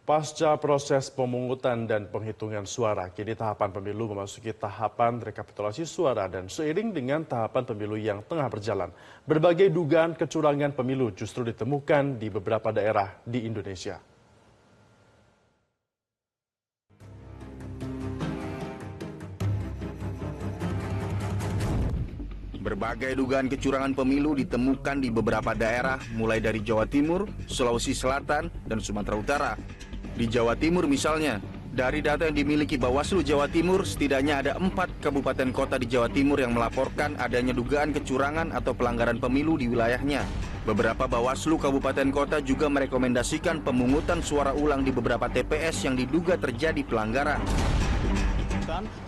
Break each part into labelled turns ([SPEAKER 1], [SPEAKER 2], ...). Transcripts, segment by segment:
[SPEAKER 1] Pasca proses pemungutan dan penghitungan suara, kini tahapan pemilu memasuki tahapan rekapitulasi suara dan seiring dengan tahapan pemilu yang tengah berjalan, berbagai dugaan kecurangan pemilu justru ditemukan di beberapa daerah di Indonesia.
[SPEAKER 2] Berbagai dugaan kecurangan pemilu ditemukan di beberapa daerah, mulai dari Jawa Timur, Sulawesi Selatan, dan Sumatera Utara. Di Jawa Timur misalnya, dari data yang dimiliki Bawaslu Jawa Timur, setidaknya ada 4 kabupaten kota di Jawa Timur yang melaporkan adanya dugaan kecurangan atau pelanggaran pemilu di wilayahnya. Beberapa Bawaslu kabupaten kota juga merekomendasikan pemungutan suara ulang di beberapa TPS yang diduga terjadi pelanggaran.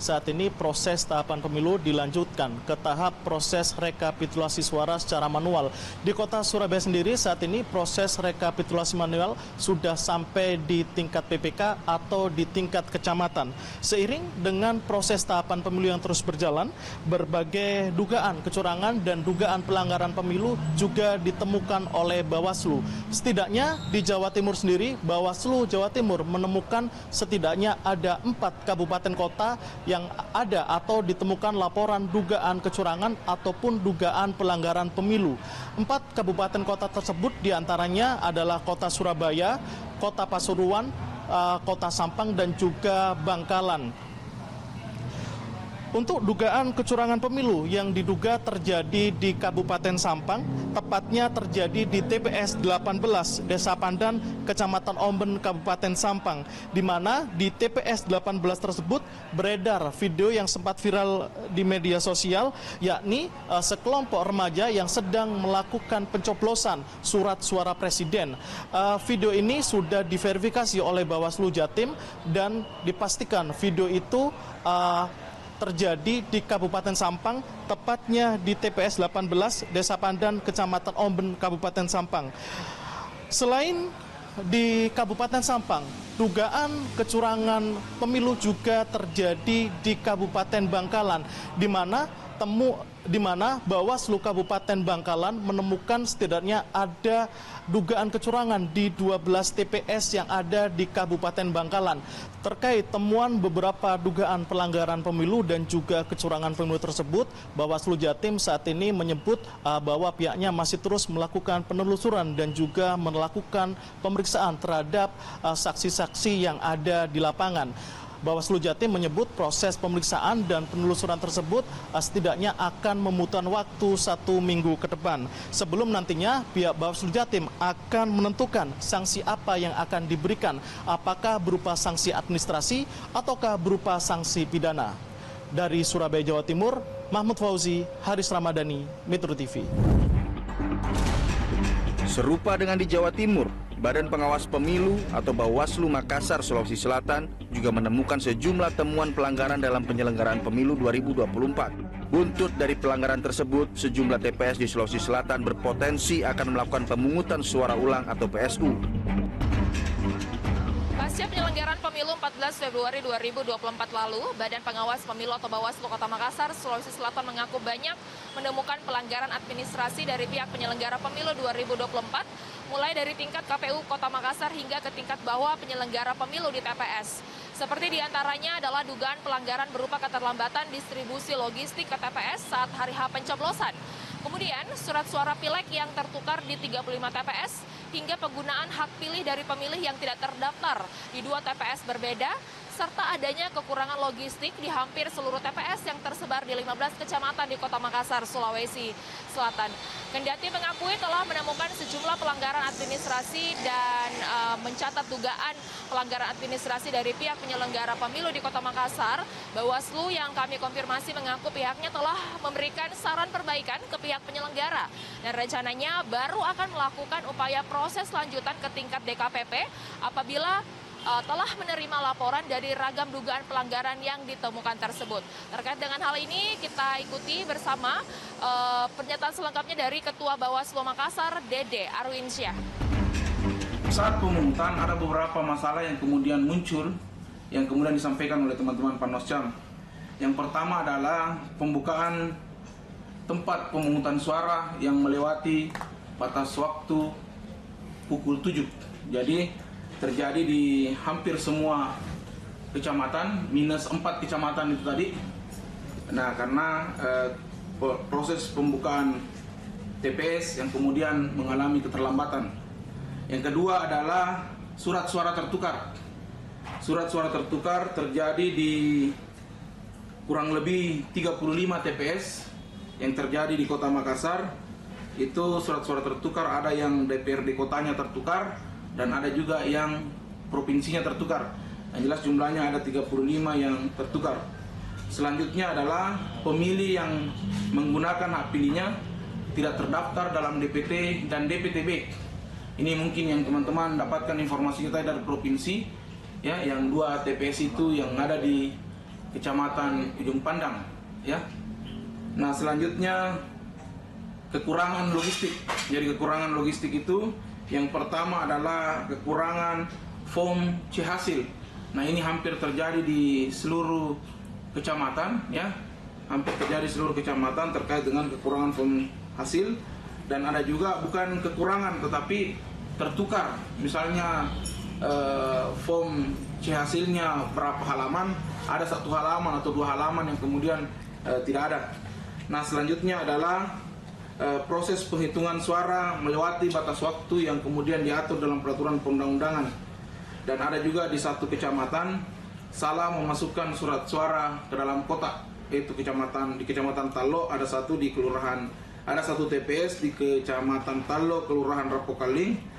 [SPEAKER 3] Saat ini proses tahapan pemilu dilanjutkan ke tahap proses rekapitulasi suara secara manual. Di kota Surabaya sendiri saat ini proses rekapitulasi manual sudah sampai di tingkat PPK atau di tingkat kecamatan. Seiring dengan proses tahapan pemilu yang terus berjalan, berbagai dugaan kecurangan dan dugaan pelanggaran pemilu juga ditemukan oleh Bawaslu. Setidaknya di Jawa Timur sendiri, Bawaslu Jawa Timur menemukan setidaknya ada 4 kabupaten kota yang ada atau ditemukan laporan dugaan kecurangan ataupun dugaan pelanggaran pemilu. 4 kabupaten kota tersebut diantaranya adalah Kota Surabaya, Kota Pasuruan, Kota Sampang, dan juga Bangkalan. Untuk dugaan kecurangan pemilu yang diduga terjadi di Kabupaten Sampang, tepatnya terjadi di TPS 18 Desa Pandan, Kecamatan Omben, Kabupaten Sampang, di mana di TPS 18 tersebut beredar video yang sempat viral di media sosial, yakni sekelompok remaja yang sedang melakukan pencoblosan surat suara presiden. Video ini sudah diverifikasi oleh Bawaslu Jatim dan dipastikan video itu terjadi di Kabupaten Sampang, tepatnya di TPS 18 Desa Pandan, Kecamatan Omben, Kabupaten Sampang. Selain di Kabupaten Sampang, dugaan kecurangan pemilu juga terjadi di Kabupaten Bangkalan, di mana Bawaslu Kabupaten Bangkalan menemukan setidaknya ada dugaan kecurangan di 12 TPS yang ada di Kabupaten Bangkalan. Terkait temuan beberapa dugaan pelanggaran pemilu dan juga kecurangan pemilu tersebut, Bawaslu Jatim saat ini menyebut bahwa pihaknya masih terus melakukan penelusuran dan juga melakukan pemeriksaan terhadap saksi-saksi yang ada di lapangan. Bawaslu Jatim menyebut proses pemeriksaan dan penelusuran tersebut setidaknya akan membutuhkan waktu 1 minggu ke depan. Sebelum nantinya pihak Bawaslu Jatim akan menentukan sanksi apa yang akan diberikan, apakah berupa sanksi administrasi ataukah berupa sanksi pidana. Dari Surabaya, Jawa Timur, Mahmud Fauzi, Haris Ramadhani, Metro TV.
[SPEAKER 2] Serupa dengan di Jawa Timur, Badan Pengawas Pemilu atau Bawaslu Makassar, Sulawesi Selatan juga menemukan sejumlah temuan pelanggaran dalam penyelenggaraan pemilu 2024. Buntut dari pelanggaran tersebut, sejumlah TPS di Sulawesi Selatan berpotensi akan melakukan pemungutan suara ulang atau PSU.
[SPEAKER 4] Pasca penyelenggaraan pemilu 14 Februari 2024 lalu, Badan Pengawas Pemilu atau Bawaslu Kota Makassar, Sulawesi Selatan mengaku banyak menemukan pelanggaran administrasi dari pihak penyelenggara pemilu 2024, mulai dari tingkat KPU Kota Makassar hingga ke tingkat bawah penyelenggara pemilu di TPS. Seperti diantaranya adalah dugaan pelanggaran berupa keterlambatan distribusi logistik ke TPS saat hari H pencoblosan. Kemudian surat suara pileg yang tertukar di 35 TPS hingga penggunaan hak pilih dari pemilih yang tidak terdaftar di 2 TPS berbeda, serta adanya kekurangan logistik di hampir seluruh TPS yang tersebar di 15 kecamatan di Kota Makassar, Sulawesi Selatan. Kendati mengakui telah menemukan sejumlah pelanggaran administrasi dan mencatat dugaan pelanggaran administrasi dari pihak penyelenggara pemilu di Kota Makassar, Bawaslu yang kami konfirmasi mengaku pihaknya telah memberikan saran perbaikan ke pihak penyelenggara dan rencananya baru akan melakukan upaya proses lanjutan ke tingkat DKPP apabila telah menerima laporan dari ragam dugaan pelanggaran yang ditemukan tersebut. Terkait dengan hal ini, kita ikuti bersama pernyataan selengkapnya dari Ketua Bawaslu Makassar, Dede Arwinsyah.
[SPEAKER 5] Saat pemungutan ada beberapa masalah yang kemudian muncul, yang kemudian disampaikan oleh teman-teman Panoscam. Yang pertama adalah pembukaan tempat pemungutan suara yang melewati batas waktu pukul 7. Jadi terjadi di hampir semua kecamatan, minus 4 kecamatan itu tadi. Nah, karena proses pembukaan TPS yang kemudian mengalami keterlambatan. Yang kedua adalah surat suara tertukar. Surat suara tertukar terjadi di kurang lebih 35 TPS yang terjadi di Kota Makassar. Itu surat suara tertukar, ada yang DPRD kotanya tertukar dan ada juga yang provinsinya tertukar. Yang jelas jumlahnya ada 35 yang tertukar. Selanjutnya adalah pemilih yang menggunakan hak pilihnya tidak terdaftar dalam DPT dan DPTB. Ini mungkin yang teman-teman dapatkan informasinya tadi dari provinsi, ya, yang 2 TPS itu yang ada di Kecamatan Ujung Pandang, ya. Nah, selanjutnya kekurangan logistik. Jadi kekurangan logistik itu yang pertama adalah kekurangan form C hasil. Nah, ini hampir terjadi di seluruh kecamatan, ya, hampir terjadi seluruh kecamatan terkait dengan kekurangan form hasil. Dan ada juga bukan kekurangan tetapi tertukar, misalnya form C hasilnya berapa halaman, ada 1 halaman atau 2 halaman yang kemudian tidak ada. Nah, selanjutnya adalah proses penghitungan suara melewati batas waktu yang kemudian diatur dalam peraturan perundang-undangan. Dan ada juga di 1 kecamatan salah memasukkan surat suara ke dalam kotak, yaitu di Kecamatan Talo, ada 1 di kelurahan, ada 1 TPS di Kecamatan Talo, Kelurahan Rapokaling.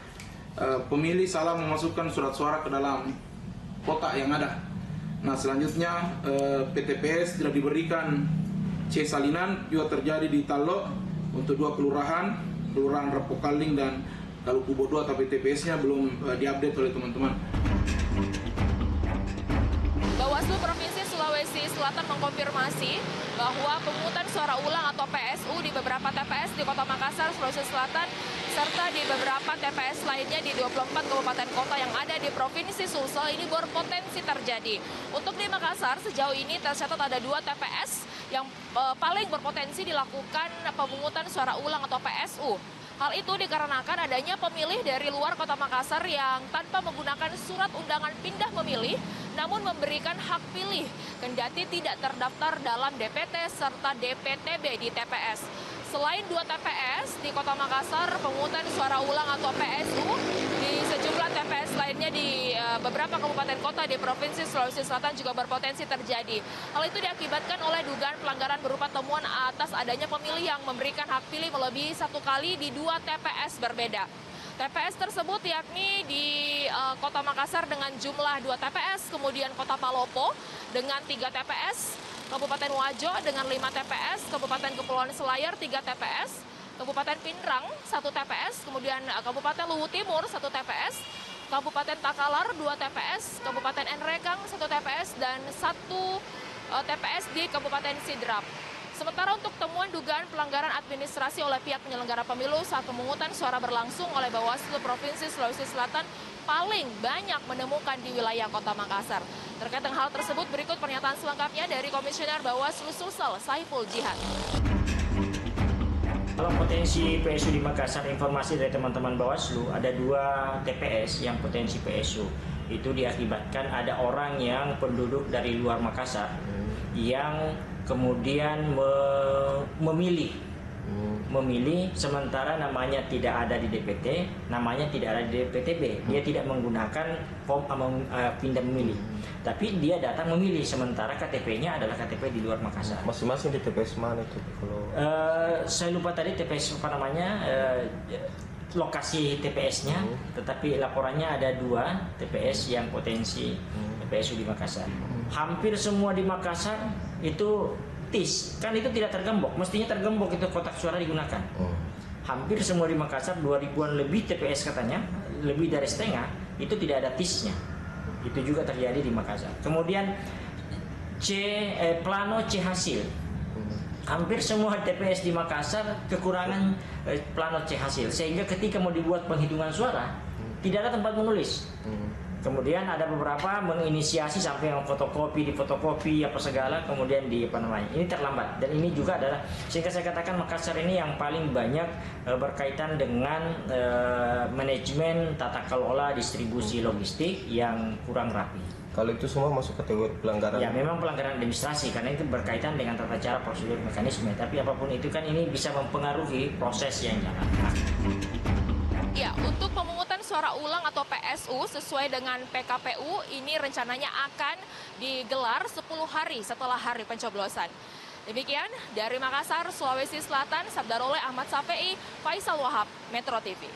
[SPEAKER 5] Pemilih salah memasukkan surat suara ke dalam kotak yang ada. Nah, selanjutnya PTPS tidak diberikan C salinan, juga terjadi di Talo untuk 2 kelurahan, Kelurahan Rapokaling dan Kalukubo 2, tapi TPS-nya belum diupdate oleh teman-teman.
[SPEAKER 4] Bawaslu Provinsi Sulawesi Selatan mengkonfirmasi bahwa pemungutan suara ulang atau PSU di beberapa TPS di Kota Makassar, Sulawesi Selatan, serta di beberapa TPS lainnya di 24 kabupaten kota yang ada di Provinsi Sulsel ini berpotensi terjadi. Untuk di Makassar, sejauh ini tercatat ada 2 TPS yang paling berpotensi dilakukan pemungutan suara ulang atau PSU. Hal itu dikarenakan adanya pemilih dari luar Kota Makassar yang tanpa menggunakan surat undangan pindah memilih, namun memberikan hak pilih, kendati tidak terdaftar dalam DPT serta DPTB di TPS. Selain 2 TPS di Kota Makassar, pemungutan suara ulang atau PSU di sejumlah TPS lainnya di beberapa kabupaten kota di Provinsi Sulawesi Selatan juga berpotensi terjadi. Hal itu diakibatkan oleh dugaan pelanggaran berupa temuan atas adanya pemilih yang memberikan hak pilih melebihi 1 kali di 2 TPS berbeda. TPS tersebut yakni di Kota Makassar dengan jumlah 2 TPS, kemudian Kota Palopo dengan 3 TPS, Kabupaten Wajo dengan 5 TPS, Kabupaten Kepulauan Selayar 3 TPS, Kabupaten Pindrang 1 TPS, kemudian Kabupaten Luwu Timur 1 TPS, Kabupaten Takalar 2 TPS, Kabupaten Enrekang 1 TPS, dan 1 TPS di Kabupaten Sidrap. Sementara untuk temuan dugaan pelanggaran administrasi oleh pihak penyelenggara pemilu saat pemungutan suara berlangsung oleh Bawaslu Provinsi Sulawesi Selatan paling banyak menemukan di wilayah Kota Makassar. Terkait dengan hal tersebut, berikut pernyataan selengkapnya dari Komisioner Bawaslu Sulsel, Saiful Jihad.
[SPEAKER 6] Kalau potensi PSU di Makassar, informasi dari teman-teman Bawaslu, ada 2 TPS yang potensi PSU. Itu diakibatkan ada orang yang penduduk dari luar Makassar yang kemudian memilih sementara namanya tidak ada di DPT, namanya tidak ada di DPTB. Dia tidak menggunakan form pindah memilih, tapi dia datang memilih sementara KTP-nya adalah KTP di luar Makassar.
[SPEAKER 7] Masing-masing di TPS mana itu? Kalau
[SPEAKER 6] saya lupa tadi TPS apa namanya, lokasi TPS-nya, tetapi laporannya ada 2 TPS yang potensi PSU di Makassar. Hampir semua di Makassar itu TIS, kan itu tidak tergembok, mestinya tergembok itu kotak suara digunakan. Hampir semua di Makassar, 2000-an lebih TPS katanya, lebih dari setengah, itu tidak ada TIS-nya. Itu juga terjadi di Makassar. Kemudian plano C hasil. Hampir semua TPS di Makassar kekurangan plano C hasil, sehingga ketika mau dibuat penghitungan suara, tidak ada tempat menulis. Kemudian ada beberapa menginisiasi sampai yang fotokopi apa segala, kemudian ini terlambat. Dan ini juga adalah, sehingga saya katakan Makassar ini yang paling banyak berkaitan dengan manajemen tata kelola distribusi logistik yang kurang rapi.
[SPEAKER 7] Kalau itu semua masuk kategori pelanggaran?
[SPEAKER 6] Ya, memang pelanggaran administrasi karena itu berkaitan dengan tata cara, prosedur, mekanisme. Tapi apapun itu kan ini bisa mempengaruhi proses yang jalan.
[SPEAKER 4] Ya, untuk pemungutan suara ulang atau PSU sesuai dengan PKPU ini rencananya akan digelar 10 hari setelah hari pencoblosan. Demikian dari Makassar, Sulawesi Selatan, Sabdarole Ahmad Safei, Faisal Wahab, Metro TV.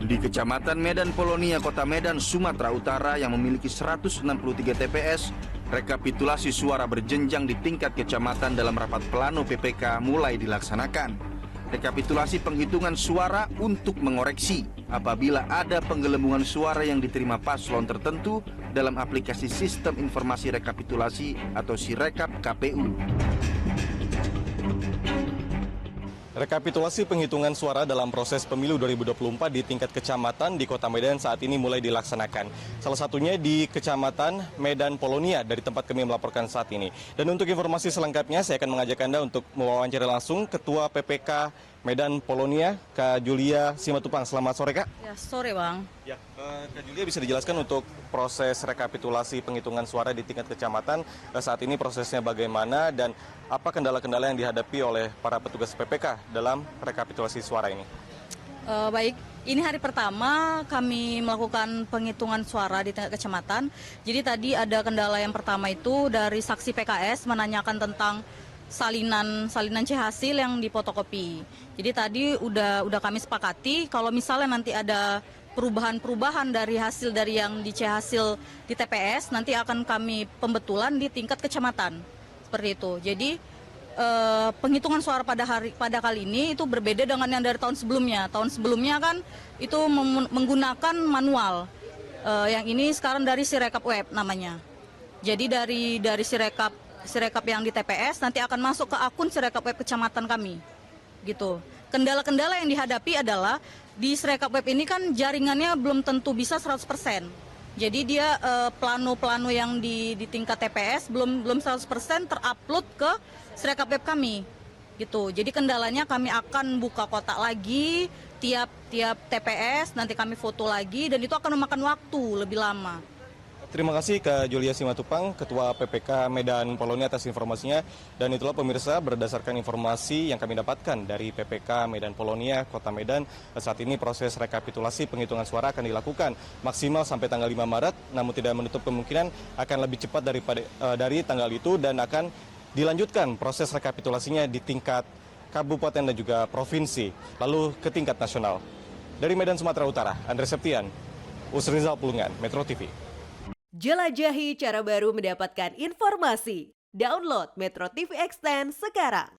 [SPEAKER 2] Di Kecamatan Medan Polonia, Kota Medan, Sumatera Utara yang memiliki 163 TPS, rekapitulasi suara berjenjang di tingkat kecamatan dalam rapat plano PPK mulai dilaksanakan. Rekapitulasi penghitungan suara untuk mengoreksi apabila ada penggelembungan suara yang diterima paslon tertentu dalam aplikasi Sistem Informasi Rekapitulasi atau Sirekap KPU.
[SPEAKER 8] Rekapitulasi penghitungan suara dalam proses pemilu 2024 di tingkat kecamatan di Kota Medan saat ini mulai dilaksanakan. Salah satunya di Kecamatan Medan Polonia dari tempat kami melaporkan saat ini. Dan untuk informasi selengkapnya saya akan mengajak Anda untuk mewawancara langsung Ketua PPK Medan Polonia, Kak Julia Simatupang. Selamat sore, Kak.
[SPEAKER 9] Ya, sore, Bang.
[SPEAKER 8] Ya, Kak Julia bisa dijelaskan untuk proses rekapitulasi penghitungan suara di tingkat kecamatan saat ini prosesnya bagaimana dan apa kendala-kendala yang dihadapi oleh para petugas PPK dalam rekapitulasi suara ini?
[SPEAKER 9] Baik, ini hari pertama kami melakukan penghitungan suara di tingkat kecamatan. Jadi tadi ada kendala yang pertama itu dari saksi PKS menanyakan tentang salinan C hasil yang difotokopi. Jadi tadi udah kami sepakati kalau misalnya nanti ada perubahan dari hasil dari yang di C hasil di TPS nanti akan kami pembetulan di tingkat kecamatan. Seperti itu. Jadi penghitungan suara pada kali ini itu berbeda dengan yang dari tahun sebelumnya. Tahun sebelumnya kan itu menggunakan manual. Yang ini sekarang dari Sirekap web namanya. Jadi dari Sirekap yang di TPS nanti akan masuk ke akun Sirekap web kecamatan kami. Gitu. Kendala-kendala yang dihadapi adalah di Sirekap web ini kan jaringannya belum tentu bisa 100%. Jadi dia plano-plano yang di tingkat TPS belum 100% terupload ke Sirekap web kami. Gitu. Jadi kendalanya kami akan buka kotak lagi tiap TPS, nanti kami foto lagi dan itu akan memakan waktu lebih lama.
[SPEAKER 8] Terima kasih Kak Julia Simatupang, Ketua PPK Medan Polonia atas informasinya. Dan itulah pemirsa, berdasarkan informasi yang kami dapatkan dari PPK Medan Polonia, Kota Medan, saat ini proses rekapitulasi penghitungan suara akan dilakukan maksimal sampai tanggal 5 Maret, namun tidak menutup kemungkinan akan lebih cepat dari tanggal itu dan akan dilanjutkan proses rekapitulasinya di tingkat kabupaten dan juga provinsi, lalu ke tingkat nasional. Dari Medan, Sumatera Utara, Andre Septian, Usrizal Pulungan, Metro TV.
[SPEAKER 10] Jelajahi cara baru mendapatkan informasi. Download Metro TV Extend sekarang.